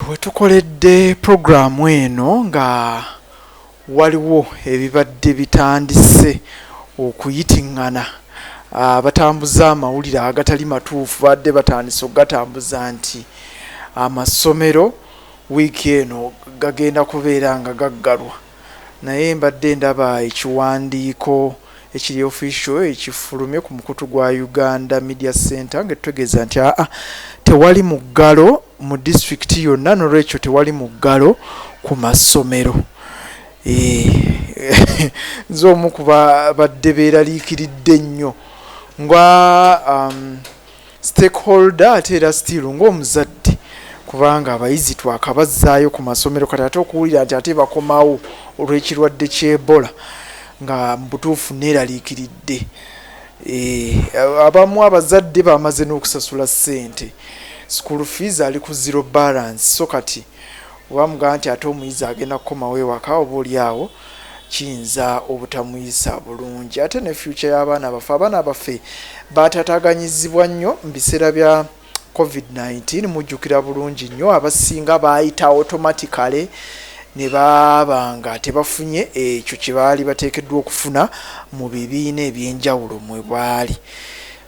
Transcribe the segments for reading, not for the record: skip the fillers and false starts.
wetukoledde programu eno nga waliwo ebibadde bitandise okuyitiŋŋana batambuza amawulire agatali matuufu badde batandise okugatambuza nti amasomero wiiki eno gagenda kubeera nga gaggalwa naye mbadde ndaba ekiwandiiko ekiri official ekifulumye ku mukutu gwa Uganda Media Center nga tutegeeza nti tewali muggalo mu district yonna n'olwekyo tewali muggalo ku masomero. Nze omu ku badde beeraliikiridde nnyo nga stakeholder ate era still ng'omuzadde kubanga abayizi twakabazzaayo ku masomero kati ate okuwulira nti ate bakomawo olw'ekirwadde ky'Ebola nga mbutuufu neeraliikiridde. Abamu abazadde bamaze n'okusasula ssente school fees ali ku zero balance so kati wamugamba nti ate omuyizi agenda kukomawo ewaka oba oliawo kiyinza obutamuyisa bulungi ate ne future y'abaana baffe. Abaana baffe batataganyizibwa nnyo mu biseera bya COVID-19 mujjukira bulungi nnyo abasinga baayita automatically ne babanga tebafunye ekyo kye baali bateekeddwa okufuna mu bibiina ebyenjawulo mwe bwali.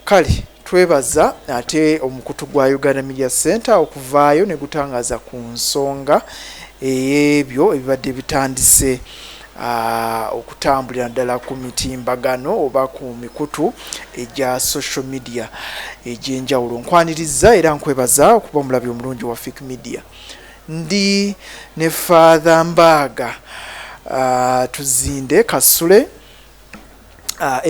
Kale twebaza ate omukutu gwa Uganda Media Center okuvaayo ne gutangaza ku nsonga ey'ebyo ebibadde bitandise okutambulira ddala ku mitimbagano oba ku mikutu egya social media egy'enjawulo. Nkwaniriza era nkwebaza okuba omulabi omulungi wa Fik Media. Ndi ne Father Mbaga Tuzinde Kasule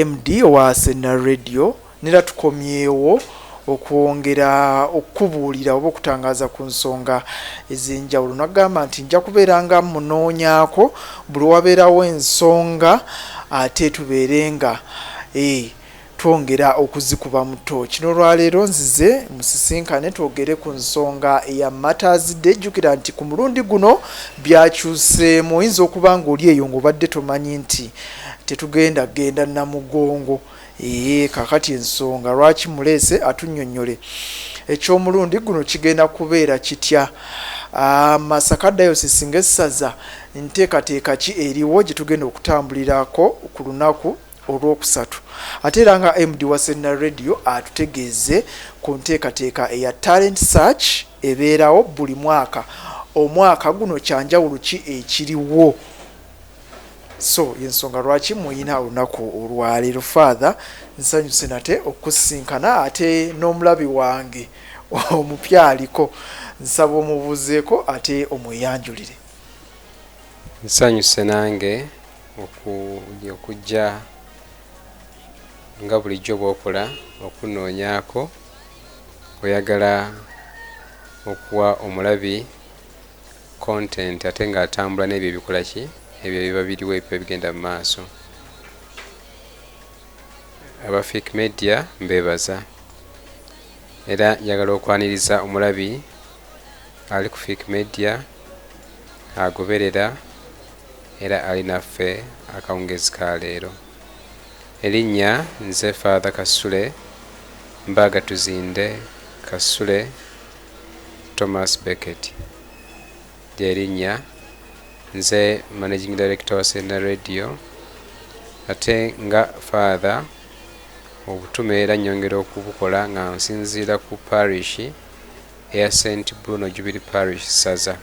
MD owa Sena Radio nera tukomyewo okwongera okubuulira oba okutangaza ku nsonga ez'enjawulo. Nagamba nti nja kubeera nga munoonyaako buli wabeerawo ensonga ate tubeere nga twongera okuzikuba mu tooki. N'olwaleero nzize musisinkane twogere ku nsonga eya Matters Day. Jjukira nti ku mulundi guno byakyuseemu. Oyinza okuba nga oli eyo ng'obadde tomanyi nti tetugenda genda Namugongo. Kakati ensonga lwaki muleese atunnyonnyole eky'omulundi guno kigenda kubeera kitya. Masaka Diocese ng'essaza nteekateeka ki eriwo gye tugenda okutambulirako ku lunaku olwokusatu. Ate era nga MD wa Sena Radio atutegeeze ku nteekateeka eya talent search ebeerawo buli mwaka. Omwaka guno kyanjawulo ki ekiriwo. So yensonga lwaki muyina olunaku olwaleero. Father nsanyuse nate okusinkana ate n'omulabi wange omupya aliko nsaba omubuuzeeko ate omweyanjulire. Nsanyuse nange okujja nga bulijjo bw'okola okunoonyaako oyagala okuwa omulabi content ate ng'atambula n'ebyo ebikola ki ebyo biba biriwo ebyo bigenda mu maaso. Aba Fik Media mbeebaza era njagala okwaniriza omulabi ali ku Fik Media agoberera era ali naffe akawungezi ka leero. Erinnya nze Father Kasule Mbaga Tuzinde Kasule Thomas Beckett lyerinnya. Nze Managing Director wa Sena Radio ate nga Father obutume era nnyongera okubukola nga nsinziira ku parish eya St. Bruno Jubilee Parish Saza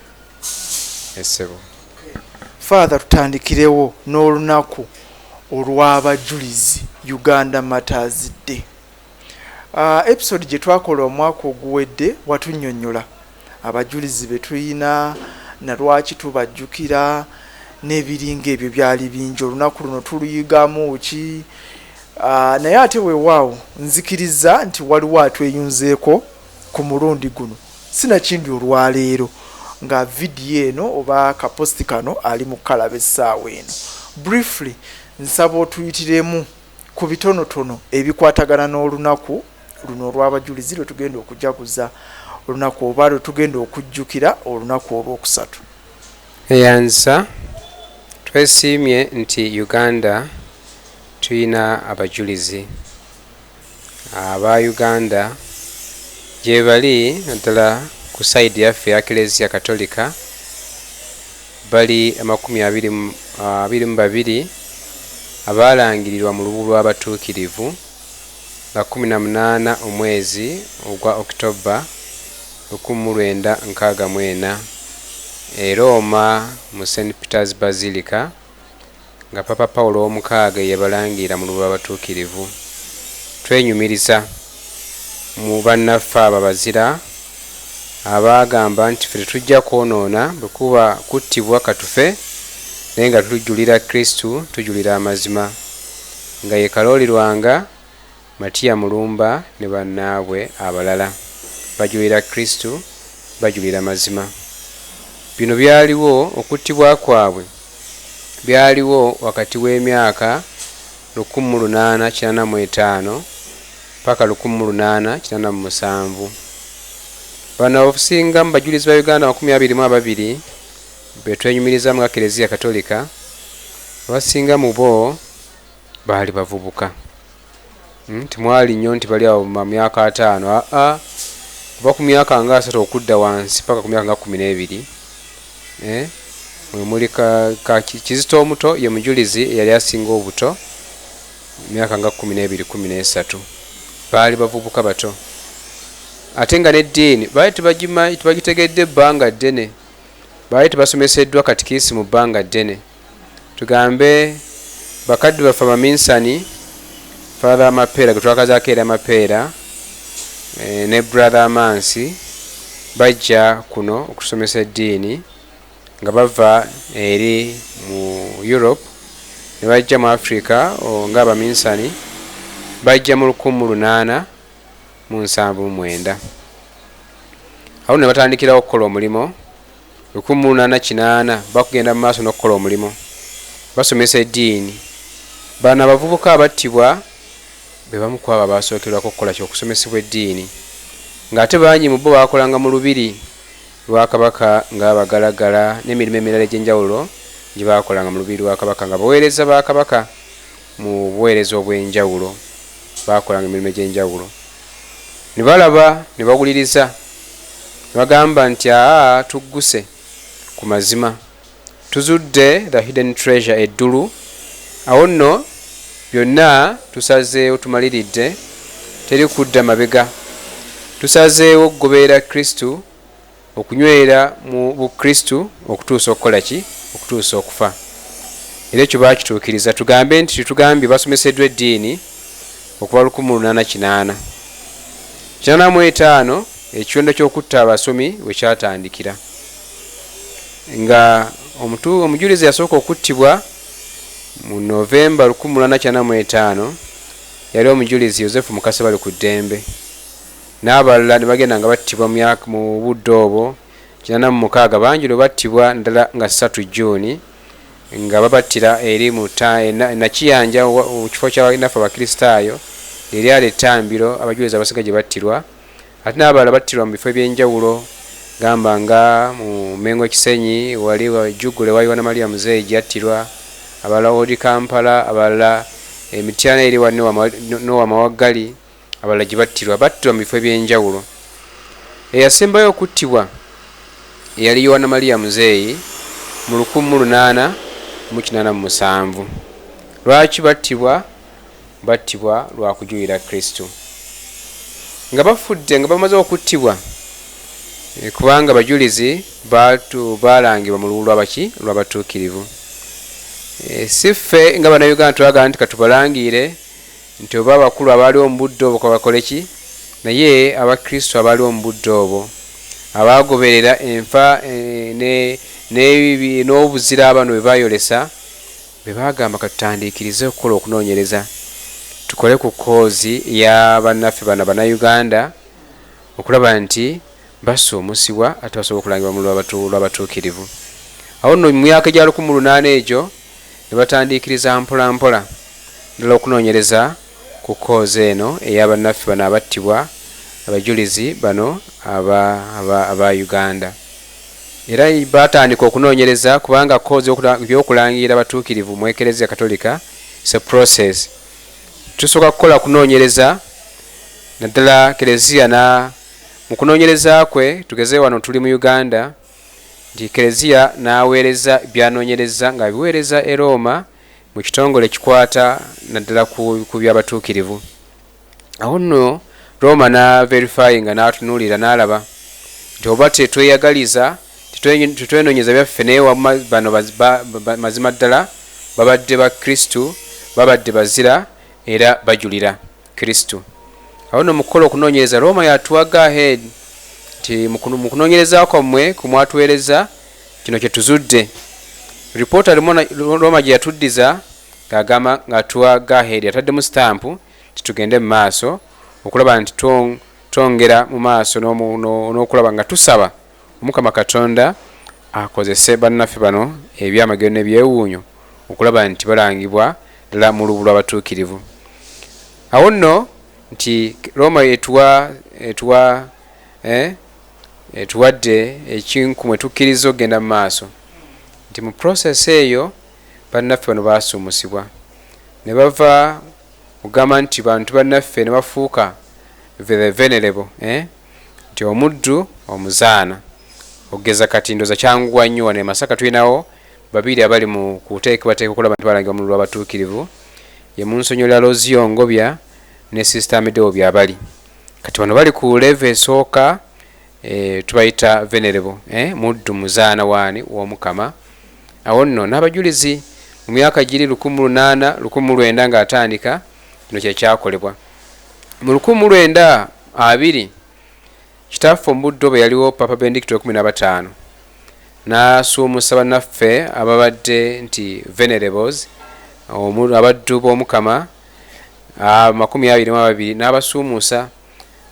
Essebo. Father tutandikirewo n'olunaku olw'abajulizi Uganda Matters Day. Episode gye twakola omwaka oguwedde watunnyonnyola abajulizi be tuyina na lwaki tubajjukira n'ebiringa ebyo byali bingi. Olunaku luno tuluyigamu ki naye ate weewaawo nzikiriza nti waliwo atweyunzeeko ku mulundi guno sinakindi olwaleero nga vidiyo eno oba kaposti kano ali mu kalaba essaawa eno. Briefly nsaba otuyitiremu ku bitonotono ebikwatagana n'olunaku luno olw'abajulizi lwe tugenda okujaguza olunaku oba lwe tugenda okujjukira olunaku olwokusatu. Eyanza twesiimye nti Uganda tuyina abajulizi. Aba Uganda gye bali naddala ku side yaffe ya Eklezia Katolika bali 22 abalangirirwa mu lubu lw'abatuukirivu nga 18 omwezi ogwa October 1964 e Roma mu St. Peter's Basilica nga Papa Paulo omukaaga yabalangira mu lubu lw'abatuukirivu. Twenyumiriza mu bannaffe ababazira abagamba nti ffe tujja kwonoona bwe kuba kuttibwa katufe naye nga tujulira Kristu, tujulira amazima nga ye Kalooli Lwanga, Matiya Mulumba ne bannaabwe abalala bajulira Kristu, bajulira mazima. Bino byaliwo, okuttibwa kwabwe byaliwo wakati w'emyaka 1885 paka 1887. Bano obusinga mu bajulizi ba Uganda 22 betwenyumiriza mu Eklezia Katolika, abasinga mu bo baali bavubuka. Timwali nnyo nti bali awo mu myaka 5 kuva ku myaka nga 3 okudda wansi paka ku myaka nga 12. Muli Kizito omuto ye mujulizi yali asinga obuto myaka nga 12-13. Baali bavubuka bato. Ate nga n'eddiini baali tebagitegedde ebbanga ddene, baali tebasomeseddwa katikisi mu bbanga ddene. Tugambe bakadde baffe abaminsani, Father Mapeera gwe twakazaako era Mapeera ne Brother Amansi bajja kuno okusomesa eddiini nga bava eri mu Europe ne bajja mu Africa nga abaminsani bajja mu 1879. Awo ne batandikirawo okukola omulimo 1880 bakugenda mu maaso n'okukola omulimo basomesa eddiini. Bano abavubuka abattibwa be bamu ku abo abasookerwako okukola ky'okusomesebwa eddiini ng'ate bangi mu bo bakolanga mu lubiri lwa Kabaka ng'abagalagala n'emirimu emirala egy'enjawulo gye baakolanga mu lubiri lwa Kabaka nga baweereza ba Kabaka mu buweereza obw'enjawulo, baakolanga emirimu egy'enjawulo. Ne balaba ne bawuliriza ne bagamba nti tugguse ku mazima, tuzudde the hidden treasure eddulu. Awo nno byonna tusazeewo tumaliridde, teri kudda mabega. Tusazeewo okugoberera Kristu, okunywera mu Bukristu okutuusa okukola ki? Okutuusa okufa. Era ekyo baakituukiriza. Tugambe nti tugambye basomeseddwa eddiini okuva 1880. 85 ekionda ky'okutta abasomi we kyatandikira. Nga omujulizi yasooka okuttibwa mu Novemba 1885 yali omujulizi Yosefu Mukasa bali ku ddembe. N'abalala ne bagenda nga battibwa mu budde obwo 86 bangi lwe battibwa ndala nga 3 Juni nga babattira eri mu Nakiyanja mu kifo ky'abanafu Abakristaayo eryali ettambiro abajulizi abasiga gye battirwa. Ate n'abalala battirwa mu bifo eby'enjawulo gamba nga mu Mengo Kisenyi wali Jugule waliwo na Maria Muzeeyi gyattirwa, abalala Odi Kampala, abalala Mityana eri wa Nowa Mawaggali, abalala gye battirwa mu bifo eby'enjawulo. Eyasembayo okuttibwa yali Yohana Maria Muzeeyi mu 1887. Lwaki battibwa? Battibwa lwa kujulira Kristu. Nga bafudde nga bamaze okuttibwa kubanga abajulizi balangibwa mu lubu lw'abatuukirivu. Siffe nga Bannayuganda twagala nti katubalangire nti oba abakulu abaaliwo mu budde obwo kabakole ki, naye Abakristo abaaliwo mu budde obwo abagoberera enfa n'obuzira abano bwe bayolesa be bagamba katutandikirize okukola okunoonyereza, tukole ku koozi ya bannaffe bano Bannayuganda okulaba nti basoomusibwa ate basobola okulangibwa mu lw'abatuukirivu. Awo nno mu myaka egya 1800 egyo ne batandikiriza mpola mpola ddala okunoonyereza ku koozi eno ey'abannaffe bano abattibwa, abajulizi bano aba Uganda. Era batandika okunoonyereza kubanga koozi by'okulangira abatuukirivu mu Eklezia Katolika it's a process. Tusooka kukola kunoonyereza naddala Eklezia mu kunoonyereza kwe tugeze wano tuli mu Uganda nti Kereziya n'aweereza byanoonyereza nga biweereza e Roma mu kitongole kikwata naddala ku by'abatuukirivu. Awo nno Roma na verifyinga n'atunuulira n'alaba nti oba tetweyagaliza tetwenoonyeza byaffe naye bano mazima ddala babadde ba Kristu, babadde bazira era bajulira Kristu. Awo nno mu kukola okunoonyereza Roma yatuwaga ahead nti mu kunoonyereza kwammwe kumwatuweereza kino kye tuzudde. Ripoota Roma gye yatuddiza ng'agamba ng'atuwaga ahead yataddemu stampu titugende mu maaso okulaba nti twongera mu maaso n'okulaba nga tusaba Omukama Katonda akozese bannaffe bano ebyamagero n'ebyewuunyo okulaba nti balangibwa ddala mu lubu lw'abatuukirivu. Awo nno nti Roma etuwadde ekinkumwe tukkiriza okgenda mu maaso nti mu process eyo bannaffe bano baasuumusibwa ne bava kugamba nti bantu bannaffe ne bafuuka venerable nti omuddu omuzaana ogeza kati ndoza kyanguwa nnyo ne Masaka tulinawo babiri abali mu kuteekebwateeka okulaba nti balangibwa mu lw'abatuukirivu ye Munsonyola Lozio Ngobya ne Sister Amedeo byabali kati bano bali ku level esooka tubayita venerable muddu muzaana waani w'Omukama. Awo nno n'abajulizi mu myaka giri 1800 ng'atandika kino kye kyakolebwa. Mu 1920 kitaffe omubuddo bwe yaliwo Papa Benedicto 15 n'asuumusa bannaffe ababadde nti venerables abaddu b'Omukama 22 n'abasuumusa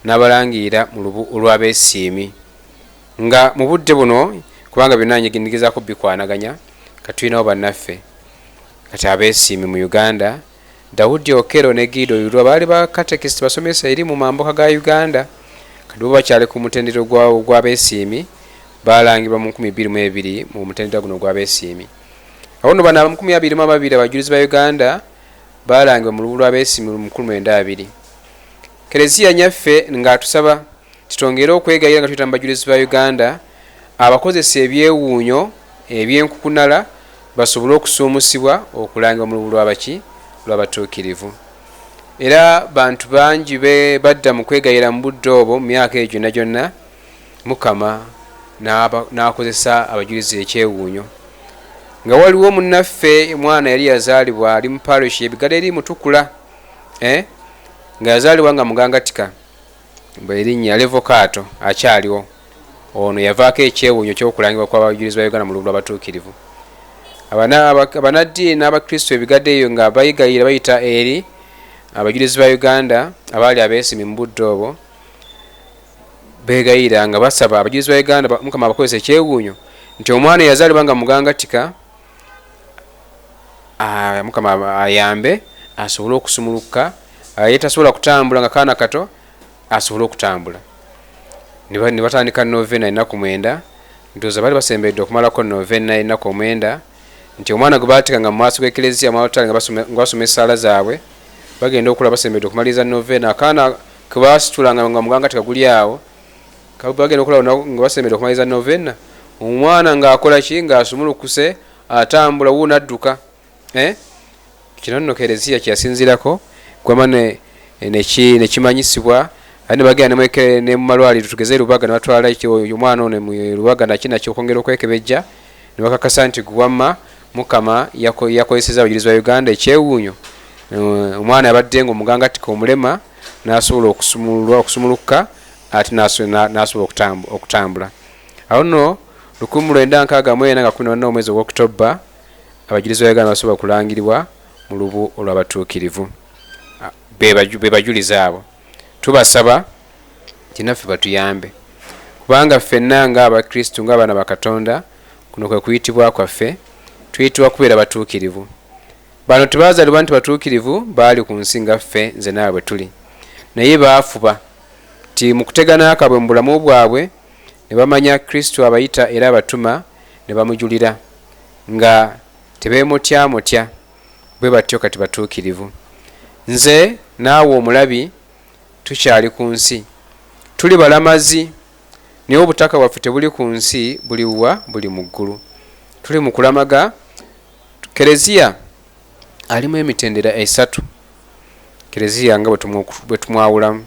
n'abalangira mu lubu olw'abeesiimi nga mu budde buno kubanga byonna nyegindigezaako bikwanaganya katulinawo bannaffe kati abeesiimi mu Uganda. Daudi Okero ne Gido Yulwa baali ba katekisiti basomesa eri mu mambuka ga Uganda kati bo bakyali ku mutendero gw'abeesiimi balangibwa mu 2022 mu mutendero guno gw'abeesiimi. Awo nno bano 22 abajulizi ba Uganda balangibwa mu lubu lw'abeesiimi mu 1920. Kereziya nyaffe ng'atusaba titongere okwegayira nga tuyita mu bajulizi ba Uganda abakozesa ebyewuunyo ebyenkukunala basobole okusuumusibwa okulangibwa mu lubu lw'abaki lw'abatuukirivu. Era bantu bangi badda mu kwegayira mu budde obwo mu myaka egyo gyonna Mukama n'akozesa abajulizi ekyewuunyo. Nga waliwo munnaffe mwana yali yazaalibwa ali mu parish ebigala eri Mutukula nga yazaalibwa nga mugangatika erinnya Levocato akyaliwo. Ono yavaako ekyewuunyo ky'okulangibwa kw'abajulizi ba Uganda mu lubu lw'abatuukirivu. Abanaddiini n'Abakristo ebigadde eyo nga bayigayira bayita eri abajulizi ba Uganda abaali abeesiimi mu budde obwo begayira nga basaba abajulizi ba Uganda Mukama abakozesa ekyewuunyo nti omwana yazaalibwa nga mugangatika Mukama ayambe asobole okusumuluka ye tasobola kutambula nga kaana kato asobole okutambula. Ne batandika novena ennaku 9 ndowooza baali basembedde okumalako novena ennaku 9 nti omwana gwe baatekanga mu maaso g'Eklezia mwawotale nga basoma essaala zaabwe bagenda okulaba basembedde okumaliriza novena akaana ke baasitulanga nga mugangatika guli awo bagenda okulaba nga basembedde okumaliriza novena omwana ng'akola ki ng'asumulukuse atambula wuuna adduka. Kino nno Kereziya kyasinzirako gwama nekimanyisibwa ate ne bagenda ne mu malwaliro tugeze Lubaga ne batwala omwana ono mu Lubaga nakyo okwongera okwekebejja ne bakakasa nti gwamma Mukama yakozeseza abajulizi ba Uganda ekyewuunyo omwana yabadde nga omugangatika omulema n'asobola okusumuluka ate n'asobola okutambula. Awo nno 1964 nga 14 omwezi ogw'Oktoba abajulizi ba Uganda basobola kulangiribwa mu lubu olw'abatuukirivu. Be bajulizi abo tubasaba tinaffe batuyambe kubanga ffenna ng'Abakristu ng'abaana ba Katonda kuno kwe kuyitibwa kwaffe tuyitibwa kubeera batuukirivu. Bano tebaazaalibwa nti batuukirivu baali ku nsi nga ffe nze naawe bwe tuli naye baafuba ti mu kutegana akabwe mu bulamu bwabwe ne bamanya Kristo abayita era abatuma ne bamujulira nga tebeemotyamotya bwe batyo kati batuukirivu. Nze naawe omulabi tukyali ku nsi tuli balamazi naye obutaka bwaffe tebuli ku nsi, buli wa buli mu ggulu. Tuli mu kulamaga. Kereziya alimu emitendera esatu. Kereziya nga bwe tumwawulamu.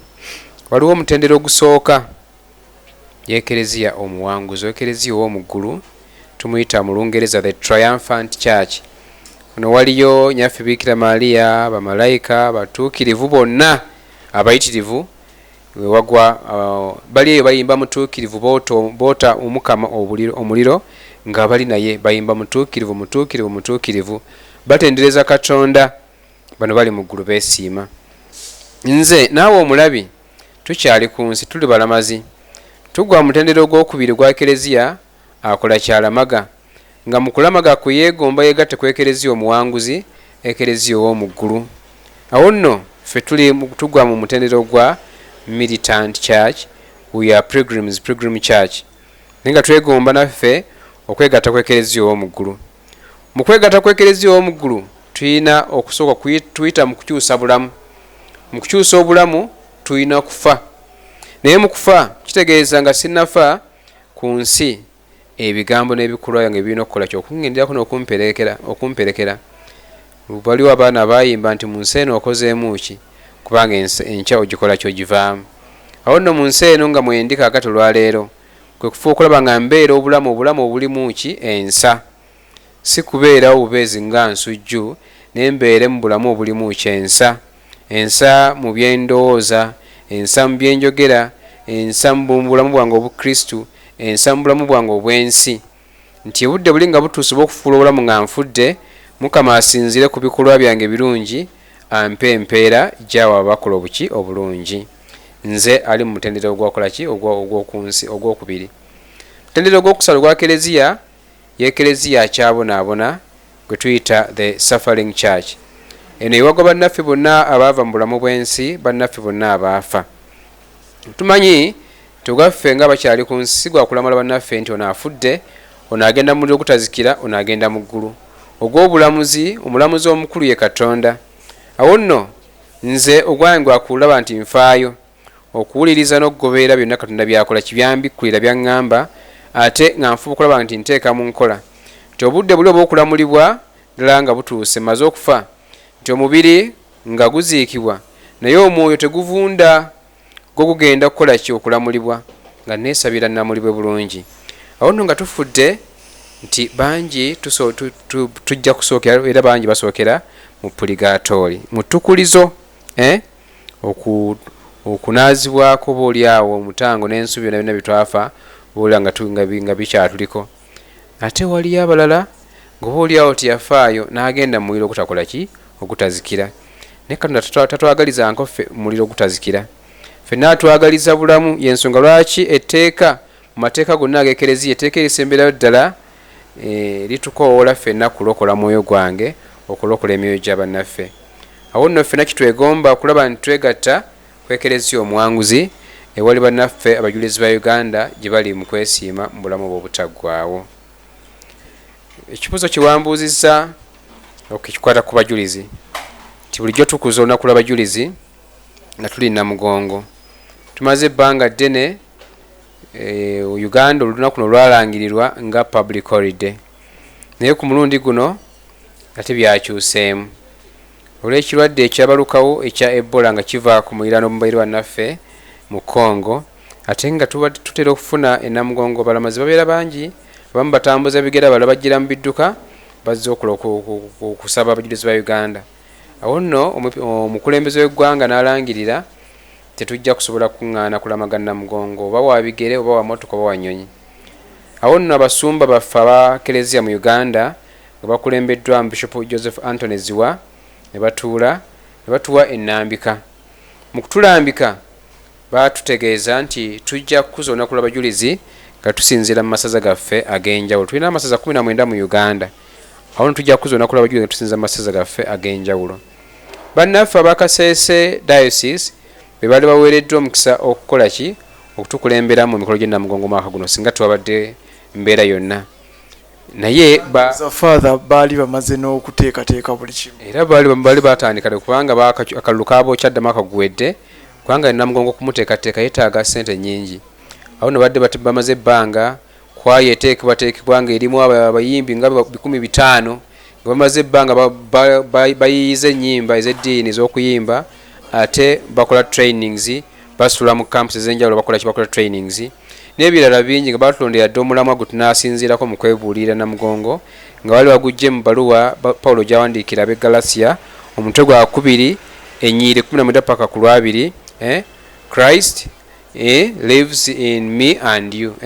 Waliwo omutendera ogusooka ye kereziya omuwanguzi, ekereziya ow'omu ggulu tumuyita mu Lungereza the Triumphant Church. Ono waliyo Nyaffe Bikira Maria, bamalayika, batuukirivu bonna abayitirivu wewagwa bali eyo bayimba mutuukirivu boota omukama omuliro nga bali naye bayimba mutuukirivu mutuukirivu mutuukirivu batendereza Katonda. Bano bali mu ggulu beesiima. Nze naawe omulabi tukyali ku nsi, tuli balamazi. Tugwa mutendero gw'okubiri gwa kereziya akola kyalamaga, nga mu kulamaga ku yeegomba yeegatte ku ekereziya omuwanguzi, ekereziya ow'omu ggulu. Awo nno ffe tugwa mu mutendero gwa Militant Church, we are pilgrims, pilgrim church. Naye nga twegomba naffe okwegatta ku ekereziya ow'omu ggulu. Mu kwegatta ku ekereziya ow'omu ggulu tulina okusooka tuyita mu kukyusa bulamu. Mu kukyusa obulamu tulina kufa. Naye mu kufa kitegeeza nga sinnafa ku nsi, ebigambo n'ebikolwa yange birina okukola ky'okungenderako n'okumperekera. Waliwo abaana bayimba nti mu nsi eno okozeemu ki, kubanga enkya ogikola ky'ogivaamu. Awo nno mu nsi eno nga mwendi kaakati olwaleero kwe kufa okulaba nga mbeera obulamu obulimu ki, ensa. Si kubeerawo bubeezi nga nsujju, naye mbeere mu bulamu obulimu ki, ensa. Ensa mu byendowooza, ensa mu byenjogera, ensa mu bulamu bwange obukristu, ensa mu bulamu bwange obw'ensi. Nti obudde buli nga butuuse bw'okufuula obulamu nga nfudde, Mukama asinzire ku bikolwa byange birungi, ampe empeera gy'abo abakola obuki obulungi. Nze ali mu mutendero ogwakola ki, ogw'okunsi ogwokubiri. Mutendero ogwokusatu gwa kereziya ye kereziya akyabonaabona gwe tuyita the Suffering Church. Eno ewagwa bannaffe bonna abaava mu bulamu bw'ensi, bannaffe bonna abaafa. Tumanyi tugaffe nga bakyali ku nsi gwa kulamula bannaffe nti ono afudde, ono agenda mu muliro ogutazikira, ono agenda mu ggulu. Ogw'obulamuzi, omulamuzi omukulu ye Katonda. Awo nno nze ogwange gwakulaba nti nfaayo okuwuliriza n'okugoberera byonna Katonda byakola, kibyambikkulira byaŋŋamba, ate nga nfuba okulaba nti nteeka mu nkola. Nti obudde buli obw'okulamulibwa ddala nga butuuse, maze okufa, nti omubiri nga guziikibwa, naye omwoyo teguvunda, gwo gugenda kukola ki, okulamulibwa, nga neesabira namulibwe bulungi. Awo nno nga tufudde nti bangi tujja kusookera, era bangi basookera mu purigatooli, mu ttukulizo, okunaazibwako boolyawo omutango n'ensubi byonna byonna bitwafa, boolya nga bikyatuliko. Ate waliyo abalala nga boolyawo tiyafaayo n'agenda mu muliro ogutakola ki, ogutazikira. Naye Katonda tatwagalizanko ffe muliro ogutazikira, ffenna atwagaliza bulamu. Y'ensonga lwaki etteeka mu mateeka gonna ag'ekereziya, etteeka erisemberayo ddala litukoola ffenna kulokola mwoyo gwange, okulokola emyoyo gya bannaffe. Awo nno ffenna kitwegomba okulaba nti twegatta ku ekereziya omuwanguzi, ewali bannaffe abajulizi ba Uganda gye bali mu kwesiima mu bulamu obw'obutaggwaawo. Ekibuuzo kiwambuuzizza okikwata ku bajulizi, nti bulijjo tukuza olunaku lw'abajulizi nga tuli Namugongo. Tumaze ebbanga ddene Uganda olunaku luno lwalangirirwa nga public holiday, naye ku mulundi guno ate byakyuseemu olw'ekirwadde ekyabalukawo ekya Ebola nga kiva ku muliraano omubaire wannaffe mu Congo. Ate nga tutera okufuna e Namugongo balamazi babeera bangi, abamu batambuza bigere, abalala bajjira mu bidduka bazze okusaba abajulizi ba Uganda. Awo nno omukulembeze w'eggwanga n'alangirira tetujja kusobola kuŋŋaana kulamaga Namugongo, oba wa bigere oba wa motoka oba wa nnyonyi. Awo nno abasumba baffe aba kereziya mu Uganda nga bakulembeddwa mu Bishop Joseph Anthony Ziwa ne batuwa ennambika. Mu kutulambika baatutegeeza nti tujja kukuza olunaku lw'abajulizi nga tusinziira mu masaza gaffe ag'enjawulo. Tulina amasaza 19 mu Uganda. Awo tujja kukuza olunaku lw'abajulizi nga tusinziira mu masaza gaffe ag'enjawulo. Bannaffe abakasese diocese be bali baweereddwa omukisa okukola ki, okutukulembera mu mikolo gy'e Namugongo mwaka guno singa tewabadde mbeera yonna. Naye father baali bamaze n'okuteekateeka buli kimu, era baali batandika kubanga akalulu kaabo kyaddamu akaguwedde kubanga Namugongo kumuteekateeka yeetaaga ssente nnyingi. Awo no badde bamaze ebbanga kwaya eteekebwateekebwa nga erimu abayimbi nga 500 nga bamaze ebbanga bayiyiza ennyimba ez'eddiini ez'okuyimba ate bakola trainings basula mu camps ez'enjawulo bakola trainings n'ebirala bingi nga batulondera dde omulamwa gutunaasinziirako mu kwebuulira Namugongo nga wali wagujje mu baluwa Pawulo gy'awandiikira ab'e Galatiya omutwe gwa 2 ennyiri 10 paka ku 2 Christ lives in me and you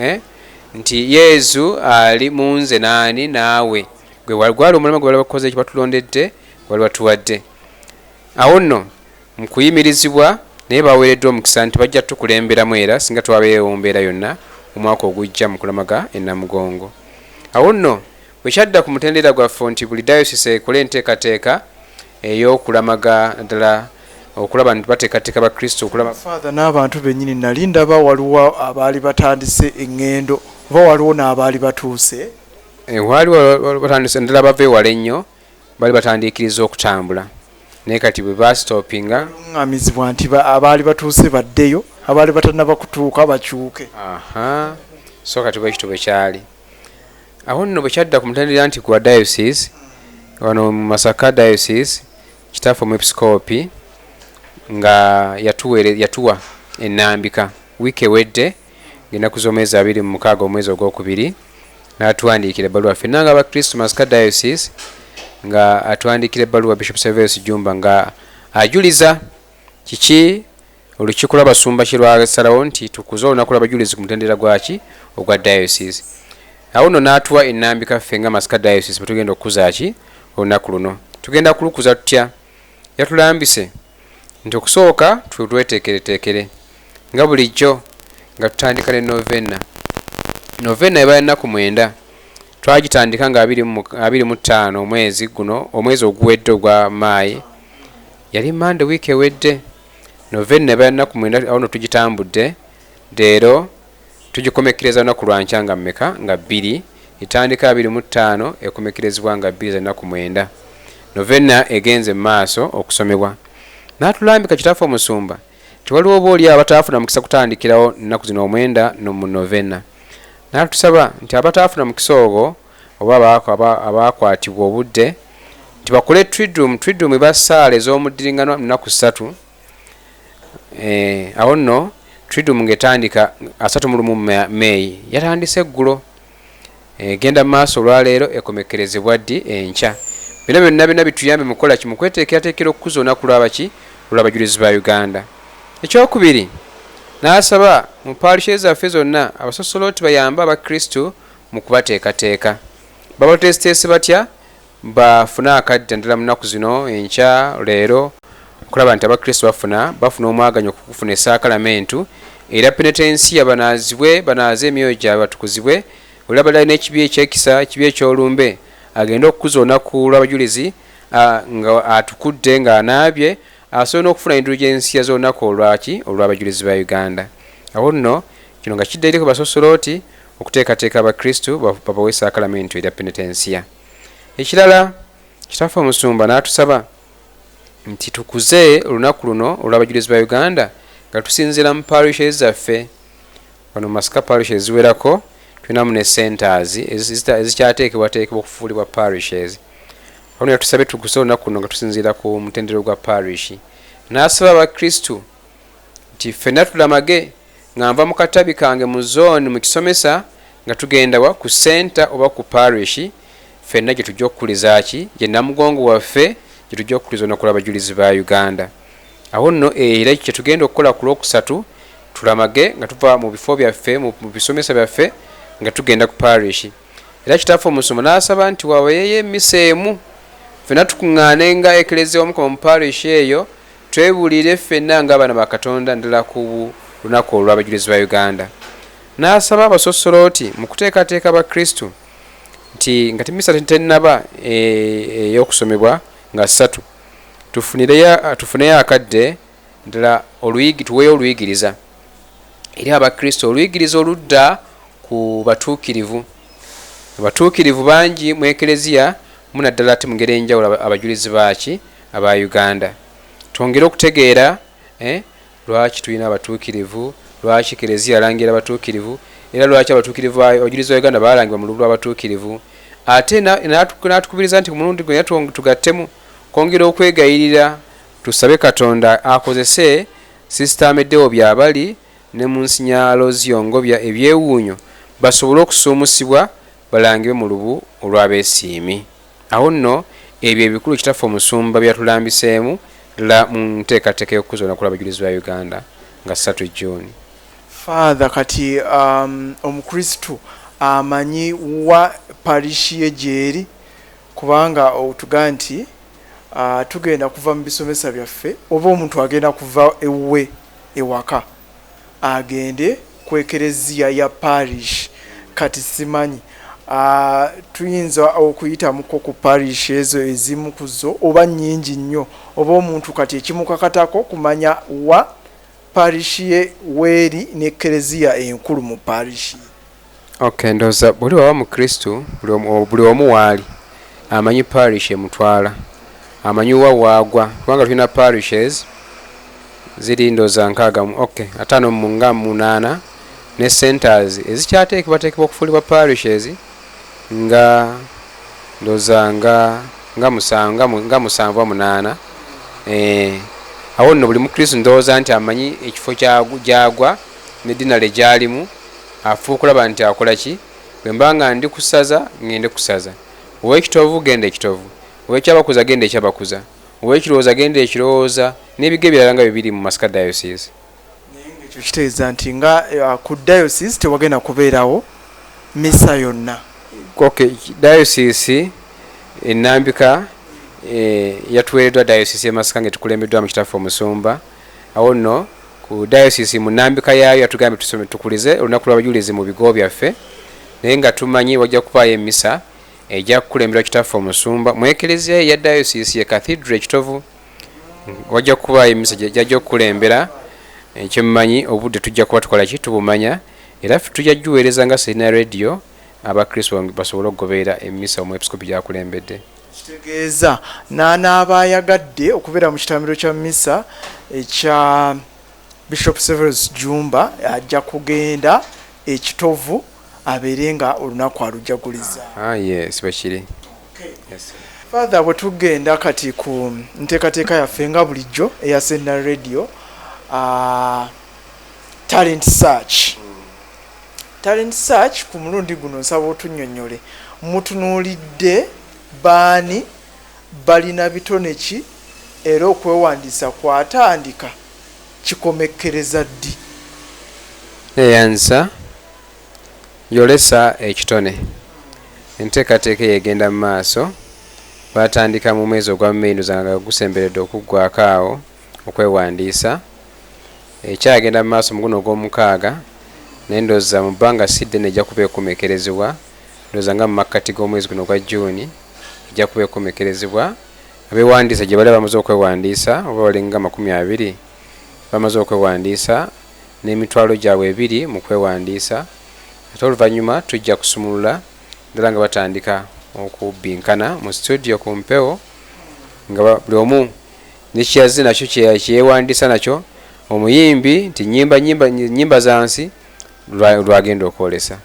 nti Yesu ali mu nze naani naawe gwe gwali omulamwa gwe bali bakoze ekyo batulondedde wali batuwadde. Awo nno mu kuyimirizibwa naye baweereddwa omukisa nti bajja tukulemberamu era singa twabeewo mbeera yonna omwaka ogujja mu kulamaga e Namugongo. Awo nno bwe kyadda ku mutendera gwaffe nti buli dayosisi ekole enteekateeka ey'okulamaga ddala okulaba nti bateekateeka bakristo okulaba Father n'abantu bennyini nali ndaba waliwo abaali batandise eŋŋendo oba waliwo n'abaali batuuse waali batandise ddala bava ewala ennyo bali batandiikiriza okutambula naye kati bwe bastopinga ŋŋamizibwa nti abaali batuuse baddeyo abaali batannaba kutuuka bakyuke. So kati bwekito bwe kyali. Awo nno bwe kyadda ku mutendera nti gwa diocese wano mu Masaka diocese kitaffe omwepiskopi nga yatuwa ennambika wiiki ewedde ng'ennaku z'omwezi 26 omwezi ogwokubiri n'atuwandiikira ebbaluwa ffenna nga abakristo Masaka diocese nga atuwandiikira ebbaluwa Bishop Severus Jumba nga ajuliza kiki olukiiko lw'abasumba kye lwasalawo nti tukuze olunaku lw'abajulizi ku mutendera gwaki ogwa diocese. Awo nno n'atuwa ennambika ffe nga Masaka diocese bwe tugenda okukuza ki olunaku luno. Tugenda kulukuza tutya? Yatulambise nti okusooka tweteekereteekere nga bulijjo nga tutandika ne novena eba ennaku 9 twagitandika nga 25 omwezi guno omwezi oguwedde ogwa Maayi yali Mande wiiki ewedde. Novena eba ennaku 9 awo no tugitambudde leero tugikomekkereza olunaku lwa nkya nga mmeka nga 2 etandika 25 ekomekerezebwa nga 2 z'ennaku 9. Novena egenze mu maaso okusomebwa. N'atulambika kitaffe omusumba tiwaliwo oba oli abataafuna mukisa kutandikirawo nnaku zino 9 mu novena. N'atusaba nti abataafuna mukisa ogwo oba abaakwatibwa obudde nti bakole triduum ebassaala ez'omuddiringano nnaku 3. Awo nno triduum ng'etandika 31 Meeyi yatandise eggulo genda mu maaso olwaleero ekomekerezebwa ddi enkya. Bino byonna bituyambe mu kukola ki mu kweteekerateekera okukuza olunaku lw'abaki lw'abajulizi ba Uganda. Ekyokubiri n'asaba mu parishes zaffe zonna abasosolooti bayambe abakristo mu kubateekateeka. Babatesiteesi batya bafune akadde ddala mu nnaku zino enkya leero okulaba nti abakristo bafuna omwaganyo okufuna esaakalamentu era penetensiya banaaze emyoyo gyabwe batukuzibwe olaba ddala n'ekibi ekyekisa ekibi ekyolumbe agenda okukuza olunaku lw'abajulizi nga atukudde ng'anaabye asobola n'okufuna indulgensiya z'olunaku olw'abajulizi ba Uganda. Awo nno kino nga kiddaire ku basosolooti okuteekateeka abakristo babawe esaakalamentu erya penetensiya. Ekirala kitaffe omusumba n'atusaba nti tukuze olunaku luno olw'abajulizi ba Uganda nga tusinziira mu parishes zaffe. Wano Masaka parishes ziwerako tulinamu ne centers ezikyateekebwateekebwa okufuulibwa parishes. Wano yatusabe tukuze olunaku luno nga tusinziira ku mutendero gwa parish. N'asaba abakristo nti ffenna tulamage nga nva mu katabi kange mu zone mu kisomesa nga tugenda ku center oba ku parish ffenna gye tujja okukuliza ki gye Namugongo waffe gye tujja okukuliza olunaku lw'abajulizi ba Uganda. Awo nno era kye tugenda okukola ku Lwokusatu tulamage nga tuva mu bifo byaffe mu bisomesa byaffe nga tugenda ku parish. Era kitaffe omusumba n'asaba nti wabayeyo emmisa emu ffenna tukuŋŋaane nga eklezia omukomo mu parish eyo twebuulire ffenna ng'abaana ba Katonda ddala ku lunaku olw'abajulizi ba Uganda. N'asaba abasosolooti mu kuteekateeka abakristo nti nga timisa tennaba ey'okusomebwa nga 3 tufuneyo akadde ddala tuweeyo oluyigiriza eri abakristo oluyigiriza oludda ku batuukirivu. Abatuukirivu bangi mu eklezia muna ddala ate mu ngeri enjawulo abajulizi baaki aba Uganda. Twongere okutegeera lwaki tulina abatuukirivu, lwaki Eklezia yalangira abatuukirivu, era lwaki abatuukirivu abajulizi ba Uganda balangibwa mu lubu lw'abatuukirivu. Ate n'atukubiriza nti ku mulundi gwe tugattemu kwongera okwegayirira tusabe Katonda akozese sisitaamu eddewo byabali ne mu nsinyalo ziyongobya ebyewuunyo basobole okusuumusibwa balangibwe mu lubu olw'abeesiimi. Awo nno ebyo ebikulu Kitaffe Omusumba byatulambiseemu la mu nteekateeka y'okukuza olunaku lw'abajulizi ba Uganda nga 3 June. Father, kati omukristu amanyi wa parishi ye gyeri, kubanga otuga nti tugenda kuva mu bisomesa byaffe oba omuntu agenda kuva ewe ewaka agende ku Eklezia ya parish. Kati simanyi tuyinza okuyitamuko ku parish ezo ezimu kuzo oba nnyingi nnyo, oba omuntu kati ekimukakatako kumanya wa parish ye weeri ne Eklezia enkulu mu parish. Okay, ndoza buli wa mukristu buli omu waali amanyi parish emutwala, amanyi wa waagwa, kubanga tulina parishes ziri ndoza 6 okay 5 mu nga 8 ne centers ezikyateekebwateekebwa okufuulibwa parishes nga ndoza nga 7 awo nno buli mukristu ndowooza nti amanyi ekifo gyagwa n'eddiina lye gyalimu, afuuka okulaba nti akola ki, bwe mba nga ndi kusaza ngende kusaza, ow'ekitovu genda ekitovu, ow'ekyabakuza genda ekyabakuza, ow'ekirowooza genda ekirowooza, n'ebigo ebirala nga bibiri mu Masaka diocese. Ekyo kitegeeza nti nga ku diocese tewagenda kubeerawo misa yonna. Okay, diocese ennambika yatuweereddwa diocese y'Masaka ng'etukulembeddwa mu Kitaffe Omusumba. Awo nno ku diocese mu nnambika yaayo yatugambye tusome tukulize olunaku lw'abajulizi mu bigo byaffe, naye nga tumanyi wajja kupaayo emmisa ejja kukulemberwa Kitaffe Omusumba mu Eklezia ya diocese ye Cathedral ekitovu, wajja kupaayo emmisa gyajja okukulembera. Ekyemumanyi obudde tujja kuba tukola ki tubumanya, era tujja juweereza nga Serena Radio abakristo basobole okugoberera emmisa omwepiskopi gyakulembedde. Kitegeeza n'anaaba ayagadde okubeera mu kitambiro kya misa ekya Bishop Severus Jumba ajja kugenda ekitovu abeere nga olunaku alujaguliza. Yes, bakiri. Yes. Father, bwe tugenda kati ku nteekateeka yaffe nga bulijjo eya Serena Radio talent search. Talent search ku mulundi guno nsaba otunnyonnyole mutunuulidde baani balina bitone ki era okwewandiisa kwatandika kikomekkereza ddi? Eyansa yolesa ekitone enteekateeka yegenda mu maaso, batandika mu mwezi ogwa Mmenduza nga gusemberedde okuggwako awo okwewandiisa. Ekyagenda mu maaso mu guno ogw'omukaaga nendoza mu bbanga sidde nejja kuba ekomekkerezebwa, ndoza nga mu makkati g'omwezi guno ogwa Juni ejja kuba ekomekkerezebwa. Abeewandiisa gye bali bamaze okwewandiisa oba balinga 20 bamaze okwewandiisa n'emitwalo gyabwe 2 mu kwewandiisa. Ate oluvannyuma tujja kusumulula ddala nga batandika okubbinkana mu studio ku mpewo nga buli omu nekiyazi nakyo kyeyewandiisa nakyo, omuyimbi nti nyimba zansi lwagenda okwolesa,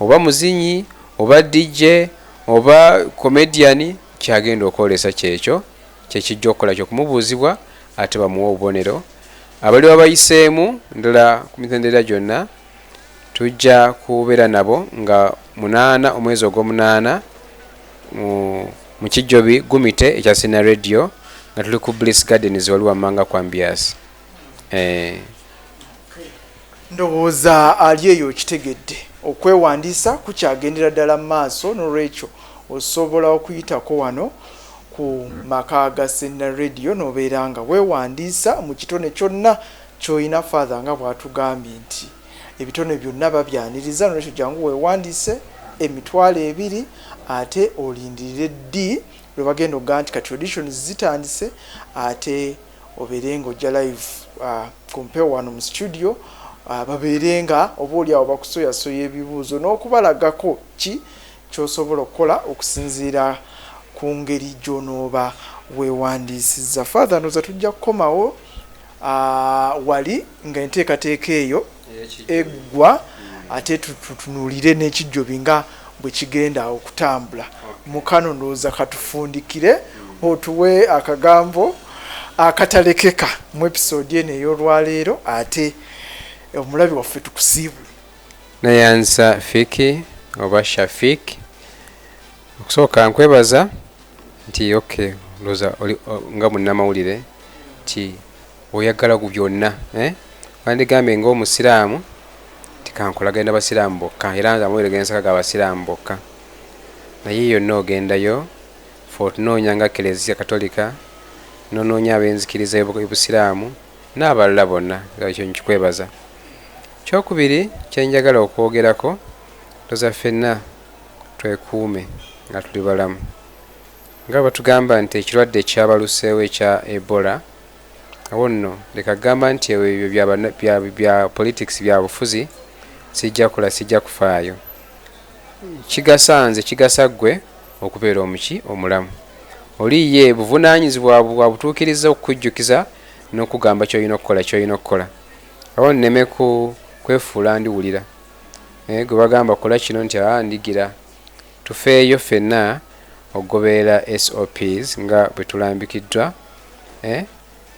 oba muzinyi oba DJ oba comedian kyagenda okwolesa kyekyo kyekijja okukola kyo kumubuuzibwa ate bamuwa obubonero. Abali babayiseemu ndala ku mitendera gyonna tujja kubeera nabo nga 8 omwezi ogw'omunaana mu Kijjobi Gumite ekya Serena Radio nga tuli ku Bliss Gardens wali wammanga ku Ambias. Ndowooza ali eyo kitegedde okwewandiisa kukyagendera ddala mu maaso, n'olwekyo osobola okuyitako wano ku maka ga Serena Radio n'obeera nga weewandiisa mu kitone kyonna ky'olina. Father nga bw'atugambye nti ebitone byonna babyaniriza, n'olwekyo jangu weewandiise emitwalo 2 ate olindirire ddi lwe bagenda okugaa nti kati auditions zitandise, ate obeere ng'ojja live ku mpewo wano mu studio, babeere nga oba oli awo bakusoyasoya ebibuuzo n'okubalagako ki ky'osobola okukola okusinziira ku ngeri gy'onooba weewandiisizza. Father, ndoza tujja kukomawo wali nga enteekateeka eyo eggwa ate tutunuulire n'ekijjobi nga bwe kigenda okutambula. Mukano ndowooza katufundikire otuwe akagambo akatalekeka mu episode eno ey'olwaleero ate omulabi waffe tukusiibule. Nayanza Fiki oba Shafik okusooka nkwebaza nti okay ndowooza nga munnamawulire nti oyagala ku byonna wandigambye ng'omusiraamu tikankolagenda basiraamu bokka era nze amawulire gensaka ga basiraamu bokka naye yonna ogendayo fe otunoonya nga Eklezia Katolika nonoonya ab'enzikiriza y'obusiraamu n'abalala bonna ekyo nkikwebaza. Kyokubiri kyenjagala okwogerako ndowooza ffenna twekuume nga tuli balamu nga batugamba nti ekirwadde ekyabaluseewo ekya Ebola awo nno leka gamba nti ebyo bya politics bya bufuzi sijja kufaayo. Kigasa ggwe okubeera omulamu oliye buvunaanyizibwa bwa butuukiriza okukujjukiza n'okugamba ky'olina okukola awo nneme kwefuula ndiwulira gwe bagamba kola kino nti ndigira. Tufeeyo ffenna okugoberera SOPs nga bwe tulambikiddwa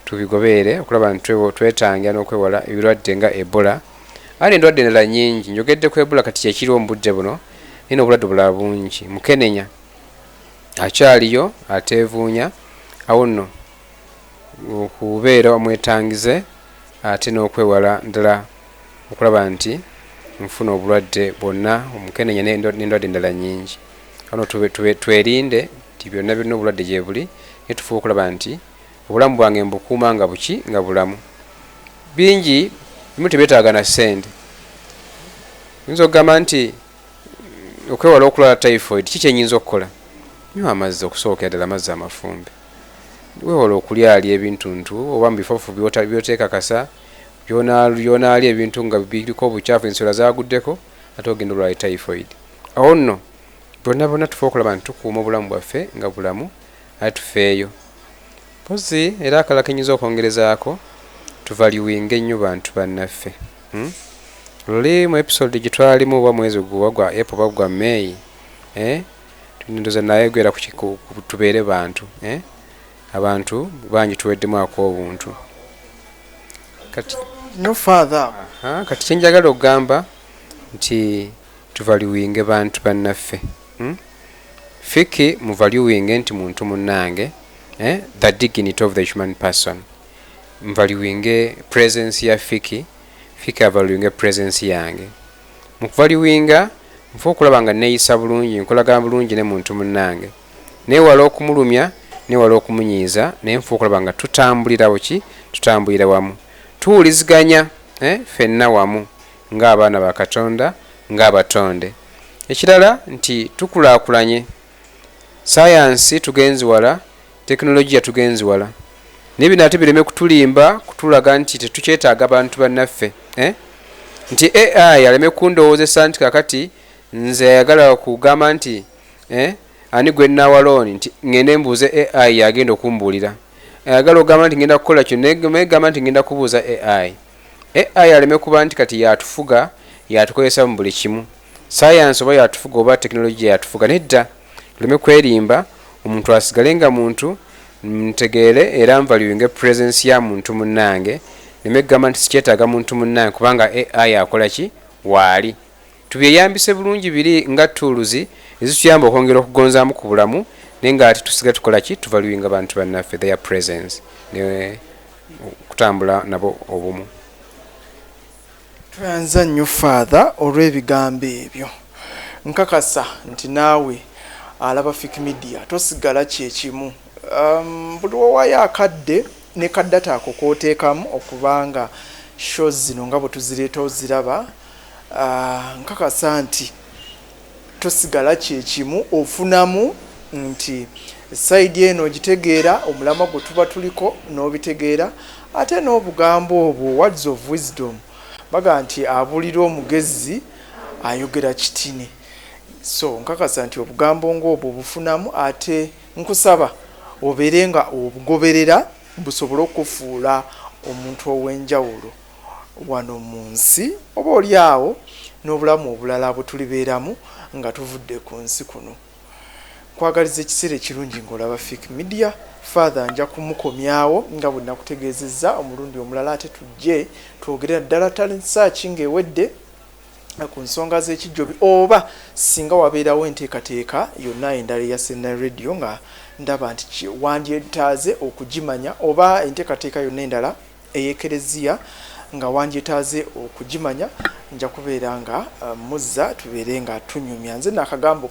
tubigobeere okulaba nti twetangira n'okwewala ebirwadde nga Ebola. Ali endwadde endala nnyingi njogedde ku Ebola kati kyekiriwo mu budde buno naye n'obulwadde bulala bungi. Mukenenya akyaliyo ateevuunya awo nno okubeera omwetangize ate n'okwewala ddala okulaba nti nfuna obulwadde bwonna omukenenya n'endwadde endala nnyingi. Ano twerinde nti byonna obulwadde gye buli naye tufuba okulaba nti obulamu bwange mbukuuma nga bulamu. Bingi bimu tebyetaaga na ssente. Nyinza okugamba nti okwewala okulwala typhoid ki kyenyinza okukola? Nywa amazzi okusookera ddala amazzi amafumbe. Weewala okulyalya ebintuntu oba mu bifofu byoteekakasa byonaalya ebintu nga biriko obukyafu enswera zaguddeko ate ogenda olwala typhoid. Awo nno bonna tufa okulaba nti tukuuma obulamu bwaffe nga bulamu ate tufeeyo. Pozi era akalala kenyinza okwongerezaako tuvaluwinga ennyo bantu bannaffe. Luli mu episode gye twalimu oba mwezi gwa April oba gwa May ndowooza naye gwera tubeere bantu abantu bangi tuweddemu obuntu. Kati kyenjagala okugamba nti tuvaluwinge bantu bannaffe. Fiki muvaluwinge nti muntu munnange the dignity of the human person. Mvaluwinge presence ya Fiki avaluwinge presence yange. Mukuvaluwinga nfa okulaba nga neeyisa bulungi nkolagana bulungi ne muntu munnange neewala okumulumya neewala okumunyiiza naye nfa okulaba nga tutambulira wamu tuwuliziganya ffenna wamu ng'abaana ba Katonda ng'abatonde. Ekirala nti tukulaakulanye sayansi tugenzi wala tekinologiya tugenzi wala naye bino ate bireme kutulimba kutulaga nti tetukyetaaga bantu bannaffe nti AI aleme kundowoozesa nti kakati nze ayagala kugamba nti ani gwe nawalooni nti ngende mbuuze AI yagenda okumbuulira ayagala okugamba nti ngenda kukola kyo negamba nti ngenda kubuuza AI aleme kuba nti kati yatufuga yatukozesa mu buli kimu. Sayansi oba yatufuga oba tekinologiya yatufuga nedda. Tuleme kwerimba omuntu asigale nga muntu ntegeere era nvaluwinge presence ya muntu munnange neme kugamba nti sikyetaaga muntu munnange kubanga AI akola ki waali. Tubyeyambise bulungi biri nga tools ezituyamba okwongera okugonzaamu ku bulamu naye nga ate tusiga tukola ki tuvaluwinga bantu bannaffe their presence ne kutambula nabo obumu. Twanza nnyo Father olw'ebigambo ebyo. Nkakasa nti naawe alaba Fiki Media tosigala kyekimu. Buli wawayo akadde ne kaddata ako kooteekamu okubanga shows zino nga bwe tuzireeta oziraba nkakasa nti tosigala kyekimu ofunamu nti saidi eno ogitegeera omulama gwe tuba tuliko n'obitegeera ate n'obugambo obwo words of wisdom baga nti abulira omugezi ayogera kitini. So nkakasa nti obugambo ng'obwo obufunamu ate nkusaba obeere nga obugoberera busobole okufuula omuntu ow'enjawulo wano mu nsi oba oli awo n'obulamu obulala bwetulibeeramu nga tuvudde ku nsi kuno. Nkwagaliza ekiseera ekirungi ng'olaba Fiik Media. Father nja kumukomyawo nga bwe nakutegeezezza omulundi omulala, ate tujje twogere ddala talent search ng'ewedde ku nsonga z'ekijjobi, oba singa wabeerawo enteekateeka yonna endala eya Sena Radio nga ndaba nti wandyetaaze okugimanya, oba enteekateeka yonna endala ey'ekereziya nga wandyetaaze okugimanya, nja kubeera nga muzza tubeere nga tunyumya. Nze n'akagambo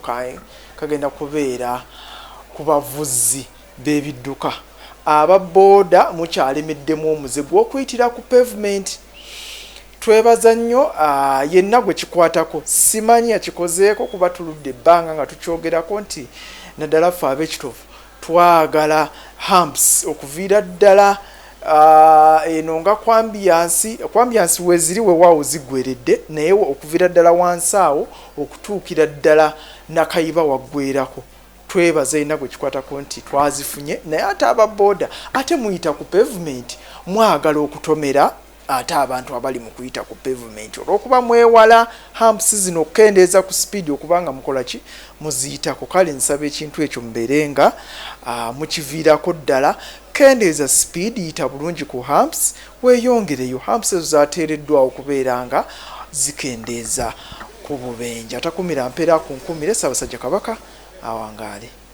kagenda kubeera ku bavuzi b'ebidduka aba booda mukyalemeddemu omuze gw'okuyitira ku pavement. Twebaza nnyo yenna gwe kikwatako, simanyi akikozeeko kuba tuludde ebbanga nga tukyogerako nti naddala ffe ab'ekitovu twagala humps okuviira ddala eno nga kwambiyansi weziri weewaawo ziggweredde, naye okuviira ddala wansi awo okutuukira ddala nakayiba waggwerako. Twebaza yenna gwe kikwatako nti twazifunye, naye ate ababooda ate muyita ku pavement mwagala okutomera ate abantu abali mu kuyita ku pavement olw'okuba mwewala humps zino okukendeeza ku speed okuba nga mukola ki muziyitako. Kale nsaba ekintu ekyo mubeere nga mukiviirako ddala, kendeeza speed, yita bulungi ku humps, weeyongereyo. Humps ezo zaateereddwawo okubeera nga zikendeeza ku bubenje. Atakumira mpeera ku nkumire. Ssaabasajja Kabaka awangaale.